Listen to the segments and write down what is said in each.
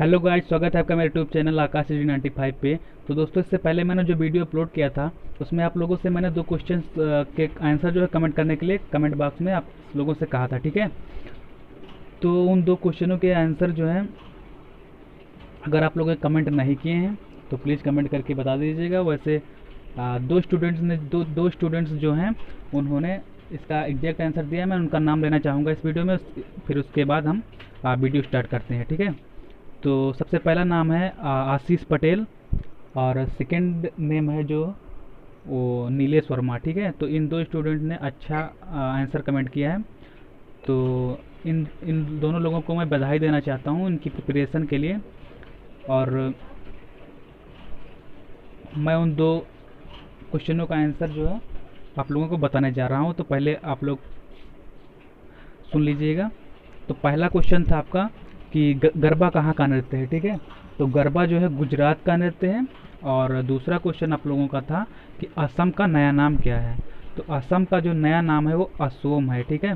Hello guys, स्वागत है आपका मेरे यूट्यूब चैनल आकाश जी 95 पे। तो दोस्तों, इससे पहले मैंने जो वीडियो अपलोड किया था उसमें आप लोगों से मैंने दो क्वेश्चंस के आंसर जो है कमेंट करने के लिए कमेंट बॉक्स में आप लोगों से कहा था, ठीक है। तो उन दो क्वेश्चनों के आंसर जो हैं, अगर आप लोगों ने कमेंट नहीं किए हैं तो प्लीज़ कमेंट करके बता दीजिएगा। वैसे दो स्टूडेंट्स जो हैं उन्होंने इसका एग्जैक्ट आंसर दिया है। मैं उनका नाम लेना चाहूँगा इस वीडियो में, फिर उसके बाद हम वीडियो स्टार्ट करते हैं, ठीक है। तो सबसे पहला नाम है आशीष पटेल, और सेकंड नेम है जो वो नीलेश वर्मा, ठीक है। तो इन दो स्टूडेंट ने अच्छा आंसर कमेंट किया है। तो इन इन दोनों लोगों को मैं बधाई देना चाहता हूँ इनकी प्रिपरेशन के लिए। और मैं उन दो क्वेश्चनों का आंसर जो है आप लोगों को बताने जा रहा हूँ। तो पहले आप लोग सुन लीजिएगा। तो पहला क्वेश्चन था आपका कि गरबा कहाँ का नृत्य है, ठीक है। तो गरबा जो है गुजरात का नृत्य है। और दूसरा क्वेश्चन आप लोगों का था कि असम का नया नाम क्या है। तो असम का जो नया नाम है वो असोम है, ठीक है।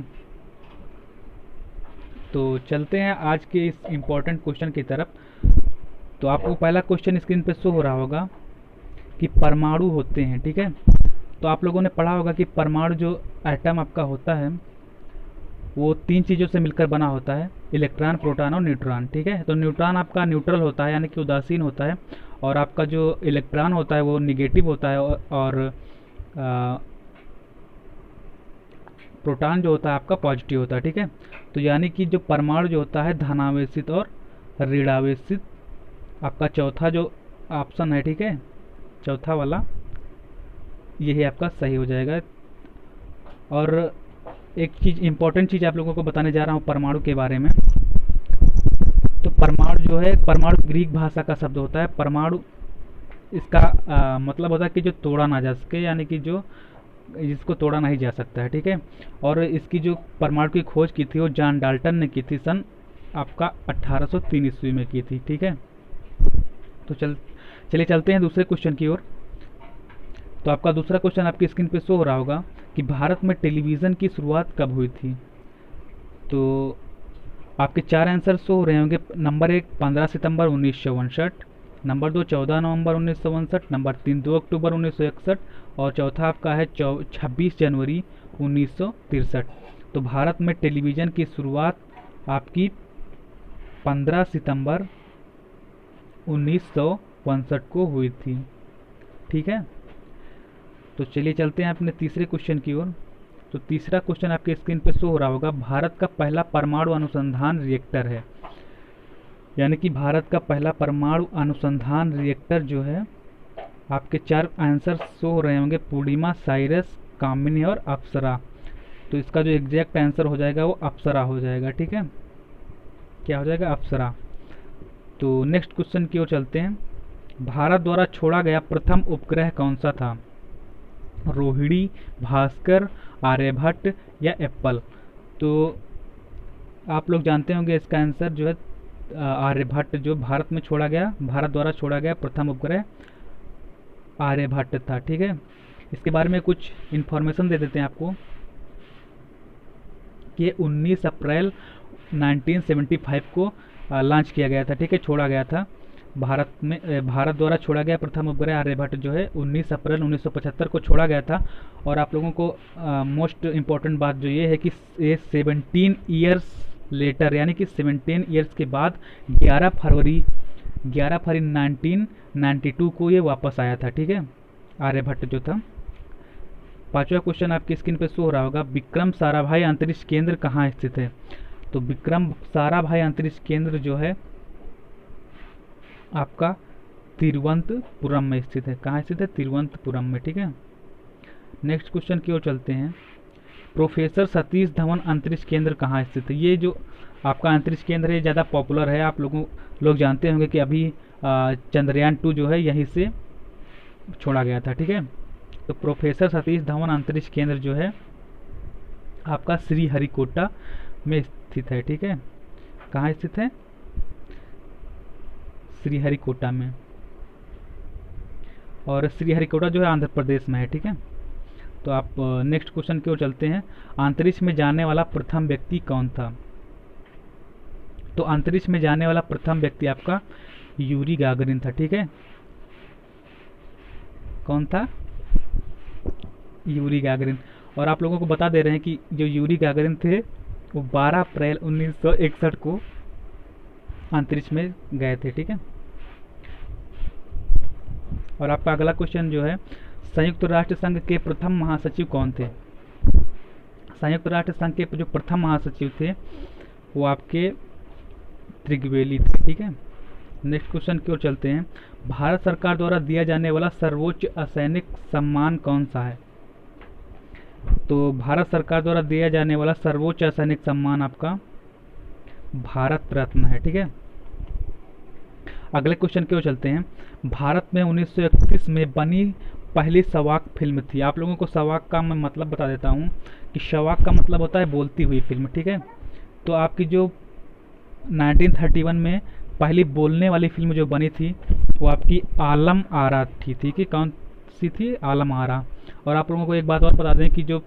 तो चलते हैं आज के इस इम्पोर्टेंट क्वेश्चन की तरफ। तो आपको पहला क्वेश्चन स्क्रीन पे शो हो रहा होगा कि परमाणु होते हैं, ठीक है। तो आप लोगों ने पढ़ा होगा कि परमाणु जो एटम आपका होता है वो तीन चीज़ों से मिलकर बना होता है, इलेक्ट्रॉन, प्रोटॉन और न्यूट्रॉन, ठीक है। तो न्यूट्रॉन आपका न्यूट्रल होता है, यानी कि उदासीन होता है। और आपका जो इलेक्ट्रॉन होता है वो निगेटिव होता है। और प्रोटॉन जो होता है आपका पॉजिटिव होता है, ठीक है। तो यानी कि जो परमाणु जो होता है धनावेशित और ऋणावेशित, आपका चौथा जो ऑप्शन है, ठीक है, चौथा वाला, यही आपका सही हो जाएगा। और एक चीज़, इंपॉर्टेंट चीज़ आप लोगों को बताने जा रहा हूँ परमाणु के बारे में। तो परमाणु जो है, परमाणु ग्रीक भाषा का शब्द होता है। परमाणु इसका मतलब होता है कि जो तोड़ा ना जा सके, यानी कि जो जिसको तोड़ा नहीं जा सकता है, ठीक है। और इसकी जो परमाणु की खोज की थी वो जॉन डाल्टन ने की थी, सन आपका 1803 ईस्वी में की थी, ठीक है। तो चलिए चलते हैं दूसरे क्वेश्चन की ओर। तो आपका दूसरा क्वेश्चन आपकी स्क्रीन पे शो हो रहा होगा कि भारत में टेलीविज़न की शुरुआत कब हुई थी। तो आपके चार आंसर शो हो रहे होंगे। नंबर एक 15 सितंबर 1959, नंबर दो 14 नवंबर 1959, नंबर तीन 2 अक्टूबर 1961, और चौथा आपका है 26 जनवरी 1963। तो भारत में टेलीविज़न की शुरुआत आपकी 15 सितंबर 1959 को हुई थी, ठीक है। तो चलिए चलते हैं अपने तीसरे क्वेश्चन की ओर। तो तीसरा क्वेश्चन आपके स्क्रीन पे शो हो रहा होगा, भारत का पहला परमाणु अनुसंधान रिएक्टर है, यानी कि भारत का पहला परमाणु अनुसंधान रिएक्टर जो है, आपके चार आंसर शो हो रहे होंगे, पूर्णिमा, साइरस, कामिनी और अप्सरा। तो इसका जो एग्जैक्ट आंसर हो जाएगा वो अप्सरा हो जाएगा, ठीक है। क्या हो जाएगा? अप्सरा। तो नेक्स्ट क्वेश्चन की ओर चलते हैं। भारत द्वारा छोड़ा गया प्रथम उपग्रह कौन सा था? रोहिणी, भास्कर, आर्यभट्ट या एप्पल। तो आप लोग जानते होंगे इसका आंसर जो है आर्यभट्ट, जो भारत में छोड़ा गया, भारत द्वारा छोड़ा गया प्रथम उपग्रह आर्यभट्ट था, ठीक है। इसके बारे में कुछ इन्फॉर्मेशन दे देते हैं आपको कि 19 अप्रैल 1975 को लॉन्च किया गया था, ठीक है, छोड़ा गया था। भारत द्वारा छोड़ा गया प्रथम उपग्रह आर्यभट्ट जो है 19 अप्रैल 1975 को छोड़ा गया था। और आप लोगों को मोस्ट इम्पॉर्टेंट बात जो ये है कि ये 17 ईयर्स लेटर, यानी कि 17 ईयर्स के बाद 11 फरवरी 1992 को ये वापस आया था, ठीक है, आर्यभट्ट जो था। पांचवा क्वेश्चन आपकी स्क्रीन पे शो हो रहा होगा, विक्रम साराभाई अंतरिक्ष केंद्र कहाँ स्थित है? तो विक्रम साराभाई अंतरिक्ष केंद्र जो है आपका तिरुवनंतपुरम में स्थित है। कहाँ स्थित है? तिरुवनंतपुरम में, ठीक है। नेक्स्ट क्वेश्चन की ओर चलते हैं। प्रोफेसर सतीश धवन अंतरिक्ष केंद्र कहाँ स्थित है? ये जो आपका अंतरिक्ष केंद्र है ज़्यादा पॉपुलर है, आप लोग जानते होंगे कि अभी चंद्रयान 2 जो है यहीं से छोड़ा गया था, ठीक है। तो प्रोफेसर सतीश धवन अंतरिक्ष केंद्र जो है आपका श्रीहरिकोटा में स्थित है, ठीक है। कहाँ स्थित है? श्रीहरिकोटा में। और श्रीहरिकोटा जो है आंध्र प्रदेश में है, ठीक है। तो आप नेक्स्ट क्वेश्चन की ओर चलते हैं। अंतरिक्ष में जाने वाला प्रथम व्यक्ति कौन था? तो अंतरिक्ष में जाने वाला प्रथम व्यक्ति आपका यूरी गागरिन था, ठीक है। कौन था? Yuri Gagarin. और आप लोगों को बता दे रहे हैं कि जो यूरी गागरिन थे वो 12 अप्रैल 1961 को अंतरिक्ष में गए थे, ठीक है। और आपका अगला क्वेश्चन जो है, संयुक्त राष्ट्र संघ के प्रथम महासचिव कौन थे? संयुक्त राष्ट्र संघ के जो प्रथम महासचिव थे वो आपके त्रिगवेली थे, ठीक है। नेक्स्ट क्वेश्चन की ओर चलते हैं। भारत सरकार द्वारा दिया जाने वाला सर्वोच्च असैनिक सम्मान कौन सा है? तो भारत सरकार द्वारा दिया जाने वाला सर्वोच्च असैनिक सम्मान आपका भारत रत्न है, ठीक है। अगले क्वेश्चन की ओर चलते हैं। भारत में 1931 में बनी पहली सवाक फिल्म थी। आप लोगों को सवाक का मैं मतलब बता देता हूँ कि सवाक का मतलब होता है बोलती हुई फिल्म, ठीक है। तो आपकी जो 1931 में पहली बोलने वाली फिल्म जो बनी थी वो आपकी आलम आरा थी, ठीक है। कौन सी थी? आलम आरा। और आप लोगों को एक बात और बता दें कि जो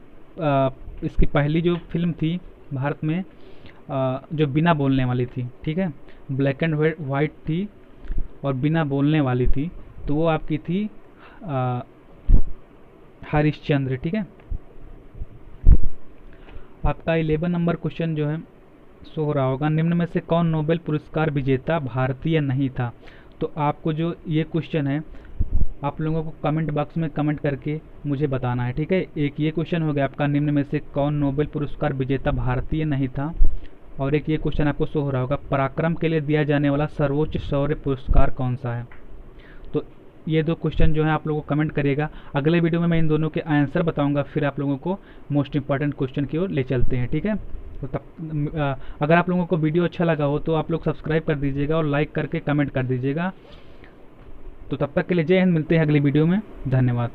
इसकी पहली जो फिल्म थी भारत में जो बिना बोलने वाली थी, ठीक है, ब्लैक एंड वाइट थी और बिना बोलने वाली थी, तो वो आपकी थी हरिश्चंद्र, ठीक है। आपका 11 नंबर क्वेश्चन जो है शो हो रहा होगा, निम्न में से कौन नोबेल पुरस्कार विजेता भारतीय नहीं था? तो आपको जो ये क्वेश्चन है आप लोगों को कमेंट बॉक्स में कमेंट करके मुझे बताना है, ठीक है। एक ये क्वेश्चन हो गया आपका, निम्न में से कौन नोबेल पुरस्कार विजेता भारतीय नहीं था। और एक ये क्वेश्चन आपको शो हो रहा होगा, पराक्रम के लिए दिया जाने वाला सर्वोच्च शौर्य पुरस्कार कौन सा है? तो ये दो क्वेश्चन जो है आप लोगों को कमेंट करिएगा। अगले वीडियो में मैं इन दोनों के आंसर बताऊंगा, फिर आप लोगों को मोस्ट इंपॉर्टेंट क्वेश्चन की ओर ले चलते हैं, ठीक है। तो तब अगर आप लोगों को वीडियो अच्छा लगा हो तो आप लोग सब्सक्राइब कर दीजिएगा और लाइक करके कमेंट कर दीजिएगा। तो तब तक के लिए जय हिंद, मिलते हैं अगली वीडियो में, धन्यवाद।